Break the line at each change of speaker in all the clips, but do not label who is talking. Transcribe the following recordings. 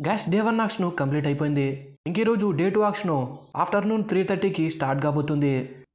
Gas day 1 auction complete అయిపోయింది. ఇంక ఈరోజు డే 2 ఆక్షన్ ఆఫ్టర్నూన్ 3:30కి స్టార్ట్ కాబోతుంది.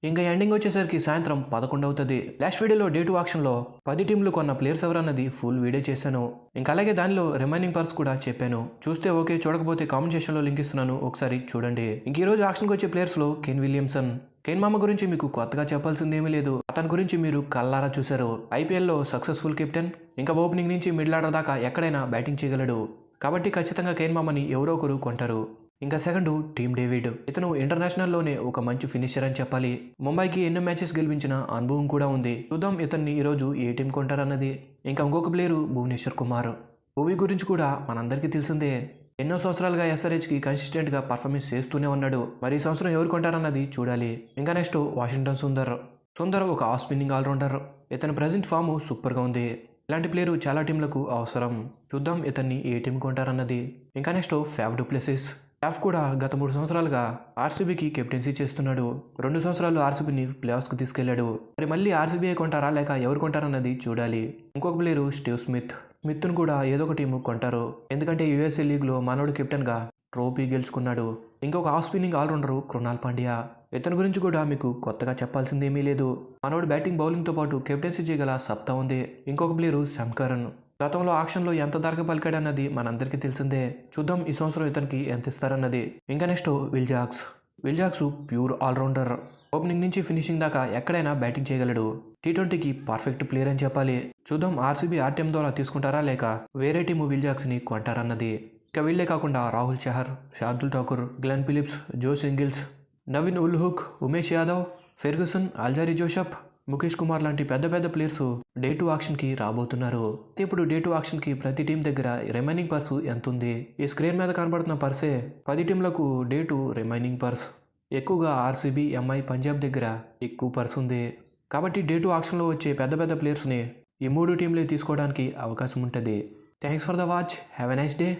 ఇంకా ఎండింగ్ వచ్చేసరికి సాయంత్రం 11 అవుతుంది. లాస్ట్ వీడియోలో డే 2 ఆక్షన్లో 10 టీంలు కొన్న ప్లేయర్స్ ఎవరన్నది ఫుల్ వీడియో చేశాను. ఇంకా అలాగే దానిలో రిమైనింగ్ పర్స్ కూడా చెప్పాను. చూస్తే ఓకే, చూడకపోతే కామెంట్ సెక్షన్లో లింక్ ఇస్తున్నాను, ఒకసారి చూడండి. ఇంక ఈరోజు ఆక్షన్కి వచ్చే ప్లేయర్స్లో కేన్ విలియమ్సన్. కేన్ మామ గురించి మీకు కొత్తగా చెప్పాల్సింది ఏమీ లేదు. అతని గురించి మీరు కల్లారా చూశారు. ఐపీఎల్లో సక్సెస్ఫుల్ కెప్టెన్. ఇంకా ఓపెనింగ్ నుంచి మిడిల్ ఆర్డర్ దాకా ఎక్కడైనా బ్యాటింగ్ చేయగలడు. కాబట్టి ఖచ్చితంగా కేన్ మామని ఎవరో ఒకరు కొంటారు. ఇంకా సెకండ్ టీమ్ డేవిడ్. ఇతను ఇంటర్నేషనల్లోనే ఒక మంచి ఫినిషర్ అని చెప్పాలి. ముంబైకి ఎన్నో మ్యాచెస్ గెలిపించిన అనుభవం కూడా ఉంది. చూద్దాం ఇతన్ని ఈరోజు ఏ టీం కొంటారన్నది. ఇంకా ఇంకొక ప్లేయరు భువనేశ్వర్ కుమార్. భువి గురించి కూడా మనందరికీ తెలిసిందే. ఎన్నో సంవత్సరాలుగా ఎస్ఆర్హెచ్కి కన్సిస్టెంట్గా పర్ఫార్మెన్స్ చేస్తూనే ఉన్నాడు. మరి ఈ సంవత్సరం ఎవరు కొంటారన్నది చూడాలి. ఇంకా నెక్స్ట్ వాషింగ్టన్ సుందర్ ఒక ఆఫ్ స్పిన్నింగ్ ఆల్రౌండర్. ఇతని ప్రజెంట్ ఫామ్ సూపర్గా ఉంది. ఇలాంటి ప్లేయరు చాలా టీంలకు అవసరం. చూద్దాం ఇతన్ని ఏ టీం కొంటారన్నది. ఇంకా నెక్స్ట్ ఫ్యాఫ్ డు ప్లెసిస్. ఫ్యాఫ్ కూడా గత 3 సంవత్సరాలుగా ఆర్సీబీకి కెప్టెన్సీ చేస్తున్నాడు. 2 సంవత్సరాలు ఆర్సీబీని ప్లేఆఫ్స్కి తీసుకెళ్లాడు. మరి మళ్ళీ ఆర్సీబీఐ కొంటారా లేక ఎవరు కొంటారన్నది చూడాలి. ఇంకొక ప్లేయరు స్టీవ్ స్మిత్ను కూడా ఏదో ఒక టీము కొంటారు. ఎందుకంటే యూఎస్ఏ లీగ్లో మనోడు కెప్టెన్గా ట్రోఫీ గెలుచుకున్నాడు. ఇంకొక of spinning all-rounder Krunal Pandya. ఇతని గురించి కూడా మీకు కొత్తగా చెప్పాల్సింది ఏమీ లేదు. మనోడు బ్యాటింగ్ బౌలింగ్తో పాటు కెప్టెన్సీ చేయగల సత్తా ఉంది. ఇంకొక ప్లేయరు శామ్ కరణ్. గతంలో ఆక్షన్లో ఎంత ధరకు పలికాడన్నది మనందరికీ తెలిసిందే. చూద్దాం ఈ సంవత్సరం ఇతనికి ఎంత ఇస్తారన్నది. ఇంకా next Will Jacks pure allrounder. Opening నుంచి ఫినిషింగ్ దాకా ఎక్కడైనా బ్యాటింగ్ చేయగలడు. టీ20కి పర్ఫెక్ట్ ప్లేయర్ అని చెప్పాలి. చూద్దాం ఆర్సీబీ ఆర్టీఎం ద్వారా తీసుకుంటారా లేక వేరే టీము విల్ జాక్స్ని కొంటారన్నది. ఇక వీళ్లే కాకుండా Rahul Chahar, Shardul Thakur, Glenn Phillips, Jos Inglis, Naveen ul Haq, Umesh Yadav, Ferguson, Alzarri Joseph, Mukesh Kumar లాంటి పెద్ద పెద్ద ప్లేయర్స్ డే 2 ఆక్షన్కి రాబోతున్నారు. ఇప్పుడు డే 2 ఆక్షన్కి ప్రతి టీం దగ్గర రిమైనింగ్ పర్స్ ఎంత ఉంది? ఈ స్క్రీన్ మీద కనబడుతున్న పర్సే 10 టీంలకు డే 2 రిమైనింగ్ పర్స్. ఎక్కువగా ఆర్సీబీ, ఎంఐ, పంజాబ్ దగ్గర ఎక్కువ పర్స్ ఉంది. కాబట్టి డే 2 ఆక్షన్లో వచ్చే పెద్ద పెద్ద ప్లేయర్స్ని ఈ 3 టీంలే తీసుకోవడానికి అవకాశం ఉంటుంది. Thanks for the watch. Have a nice day.